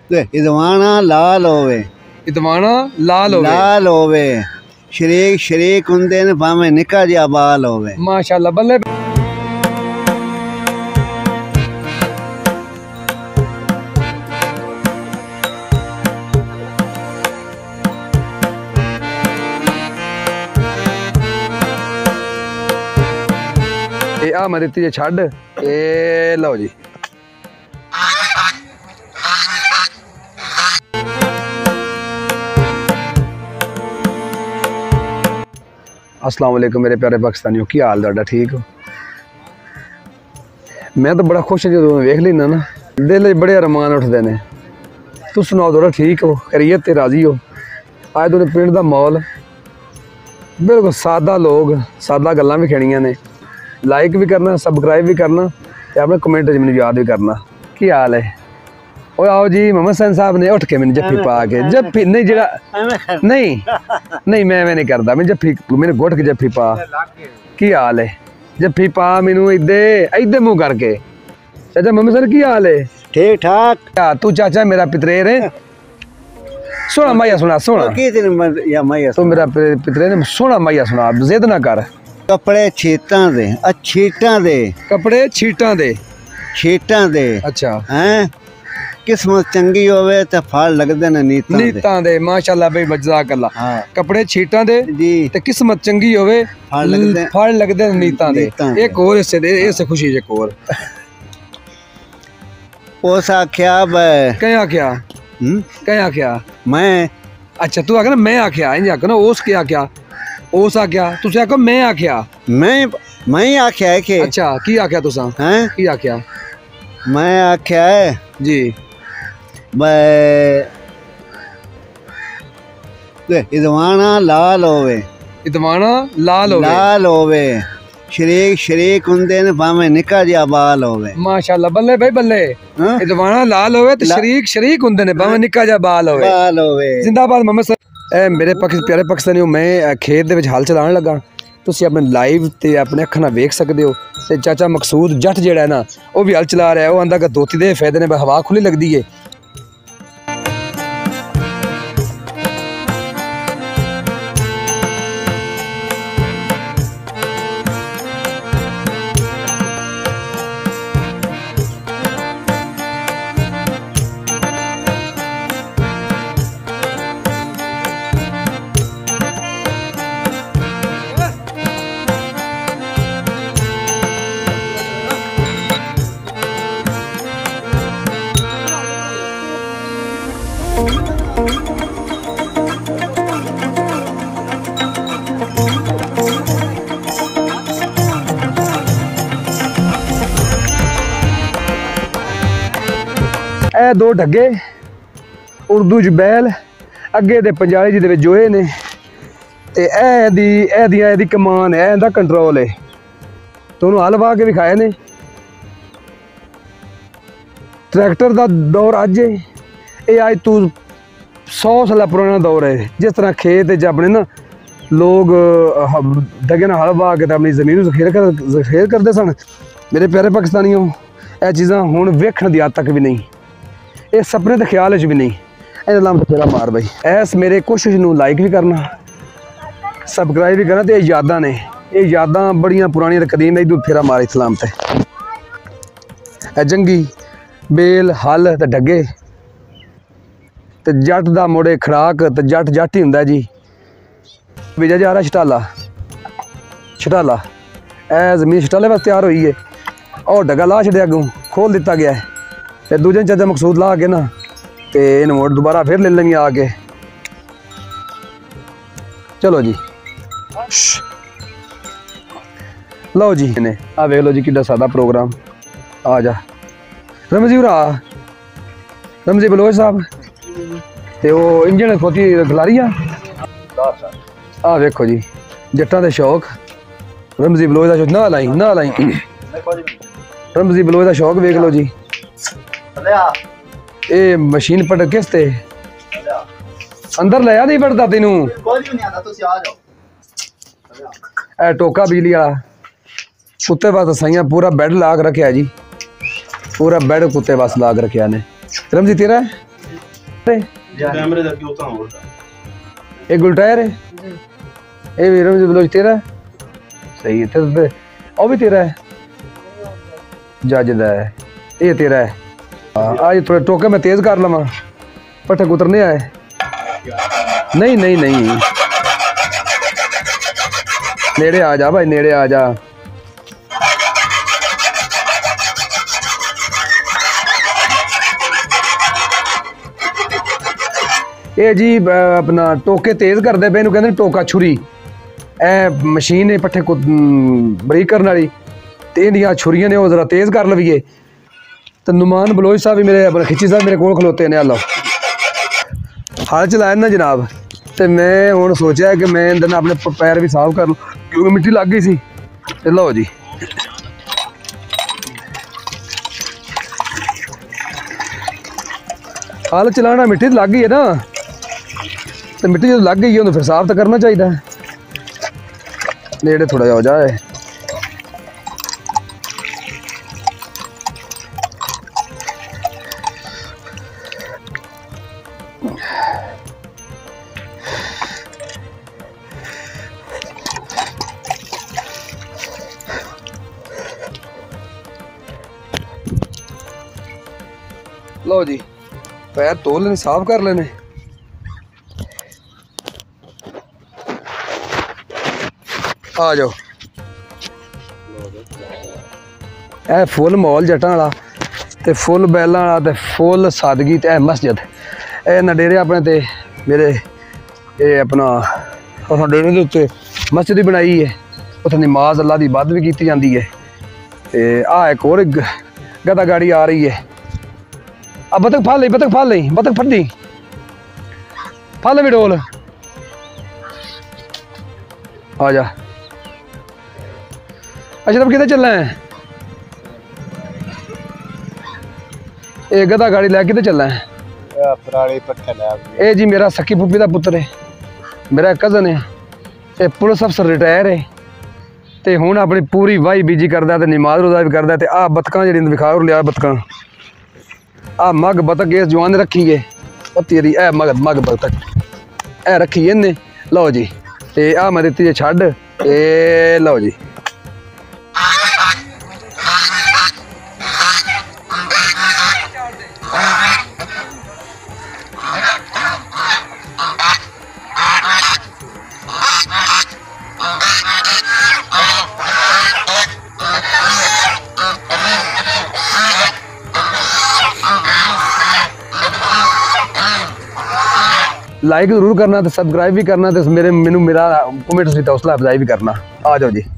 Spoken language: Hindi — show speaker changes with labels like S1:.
S1: इदवाना लाल होवे,
S2: इदवाना लाल होवे,
S1: लाल होवे, शरीक शरीक हुंदे ने भावें निक्का जिहा बाल होवे।
S2: माशाअल्लाह बल्ले। आ मैं दित्ती जे छड़ ए लो जी। अस्सलाम वालेकुम मेरे प्यारे पाकिस्तानियों, की हाल तुहाडा? ठीक हो? मैं तो बड़ा खुश जो वेख लेना ना, दिल बड़े अरमान उठते ने। तुम सुनाओ थोड़ा ठीक हो, खैरियत ते राजी हो? अज तुहाडे पिंड दा माहौल बिल्कुल सादा, लोग सादा गल्लां भी खेनियां ने। लाइक भी करना, सबसक्राइब भी करना ते अपने कमेंट मैनूं याद भी करना। की हाल है? ओ आओ जी मोहम्मद हसन साहब ने उठ के मैंने जफ्फी पा के, जफ्फी नहीं जरा नहीं नहीं मैं नहीं करता, मैं जफ्फी मैंने घुट के जफ्फी पा। की हाल है? जफ्फी पा मैनू इदे इदे मुँह करके। चाचा मोहम्मद हसन की हाल है?
S1: ठीक ठाक।
S2: तू चाचा मेरा पितरेर है। सोना माइया सुना, सोना तू मेरा पितरेर है, सोना माइया सुना, जिद ना कर।
S1: कपड़े छीटां दे, छीटां दे, कपड़े
S2: छीटां दे,
S1: छीटां दे।
S2: अच्छा
S1: हैं, किस्मत चंगी होवे ते फल लगदे ने नीतां
S2: दे। माशाअल्लाह भाई जज़ाक अल्लाह।
S1: हाँ।
S2: कपड़े छीटां दे
S1: जी
S2: ते किस्मत चंगी होवे फल लगदे ने नीतां दे। एक और इससे दे, इससे खुशी एक और।
S1: उस आख्या
S2: कहीं आख्या कहीं आख्या
S1: मैं।
S2: अच्छा तू आख्या ना मैं आख्या, इंज आखो ना उस के आख्या, उस आख्या तुसे आखो मैं आख्या।
S1: मैं ही आख्या है कि।
S2: अच्छा की आख्या तुसा?
S1: हैं
S2: की आख्या?
S1: मैं आख्या है
S2: जी
S1: इदवाना लाल होवे,
S2: इदवाना लाल होवे,
S1: लाल होवे, शरीक शरीक हुंदे ने भावें निक्का जिहा बाल होवे।
S2: माशाअल्लाह बल्ले भाई बल्ले। इदवाना लाल होवे ते शरीक शरीक हुंदे ने भावें निक्का जिहा बाल होवे। जिंदाबाद मोहम्मद सर। मेरे प्यारे पाकिस्तानियों, मैं खेत दे विच हल चलाने लगा, तुसीं अपने लाइव ते अपने अखां नाल वेख सकदे हो। ते चाचा मकसूद जट जिहड़ा है ना, वो भी हल चला रहा है। वो आंदा कि धोती दे फायदे ने, हवा खुली लगदी है। ए दो ढगे उर्दू च बैल, अगे दे पंजाबी जी दे विच जोए ने, ते ए दी कमान है, इंदा कंट्रोल है। तुहानूं हल वाह के विखाए ने। ट्रैक्टर दा दौर अज है, ये अज तू 100 साल पुराना दौर है। जिस तरह खेत च अपने ना लोग डगे नाल हल वाह के अपनी जमीन जखेर करते सन। मेरे प्यारे पाकिस्तानियों, यह चीज़ां हुण वेखण दी हद तक भी नहीं, ये सपने तो ख्याल भी नहीं। इन्हें फेरा मार बई। ऐस मेरे कोशिश नूं लाइक भी करना, सबसक्राइब भी करना। तो ये यादां ने, ये यादां बड़ियां पुरानियां कदीम ने। इदू फेरा मार इस्लाम ते जंगी बेल हल ते डगे ते जट दा मुड़े खड़ाक ते जट जट ही हुंदा जी। भेजा जा रहा छटाला, छटाला ए जमीन छटाले वास्ते तैयार हुई है। और डगा ला छड़िया, अगों खोल दिता गया है। ते दूजे चाचा मकसूद ला के ना ते इन मोड़ दोबारा फिर ले लेंगे आके। चलो जी लो जी ने आ वेख लो जी किड्डा सादा प्रोग्राम। आ जा रमजी भरा, रमजी बलोच साहब ते वो इंजन खोती खलारी आ वेखो जी जट्टां दे शौक। रमजी बलोच दा शौक ना लाई ना लाई, रमजी बलोच दा शौक वेख लो जी। ए मशीन पट किस ते अंदर लिया नहीं पड़ता तेनू? ए टोका बिजली वाला कुत्ते वास्ते साइया पूरा बेड ला के रखा जी, पूरा बेड कुत्ते वास्ते ला के रखा ने। रमजी तेरा है
S3: कैमरे लगे होता हूँ
S2: ये गुलटायर है ये वीर बलोच तेरा है सही है ते और भी तेरा है जज दा है ये तेरा है आज थोड़े टोके मैं तेज कर लवा पट्ठे कुतरने आए नहीं नहीं नहीं नेड़े आ जा भाई नेड़े आ जा ये जी अपना टोके तेज करते पे कहते टोका छुरी ए मशीन है पट्ठे बरीक करने वाली तो इंदियां छुरियां ने वो जरा तेज कर लवीए तो नुमान बलोच साहब भी मेरे अपने खिची साहब मेरे को खलोते ने लो हाल चलाया ना जनाब तो मैं हूँ सोचा कि मैं इंदर अपने पैर भी साफ कर लूँ क्योंकि मिट्टी लग गई सी ते लो जी हाल चलाना मिट्टी लग गई है ना तो मिट्टी जो लग गई है तो फिर साफ तो करना चाहिए नेड़े थोड़ा हो जाए लो जी पैर धो लेने साफ कर लेने आ जाओ ए फुल माहौल जट्टां वाला ते फुल बैलां वाला ते फुल सादगी ते मस्जिद ए नडेरे अपने ते मेरे ये अपना डेरे के उत्ते मस्जिद ही बनाई है उत्थे नमाज अल्लाह की बद भी की जाती है ते आ एक और गदा गाड़ी आ रही है अब बतख फल ली बतख फल ली बतख फड़ी फल भी डोल आ जा अच्छा तब कितने चलना है ये गदा गाड़ी लै कितने चलना है ये जी मेरा सखी फुफी का पुत्र है मेरा कजन है ये पुलिस अफसर रिटायर है तो हूँ अपनी पूरी वाही बीजी करता है नमाज रोजा भी करता है आ बतकां जी विखा लिया बतकां आ मग बतक इस जवान ने रखी है तेरी ए मग बतक ए रखी है इन्हें लो जी ते आ मैं दी छड़ ए लो जी लाइक जरूर करना तो सब्सक्राइब भी करना तो मेरा कमेंट से हौसला अफजाई भी करना आ जाओ जी।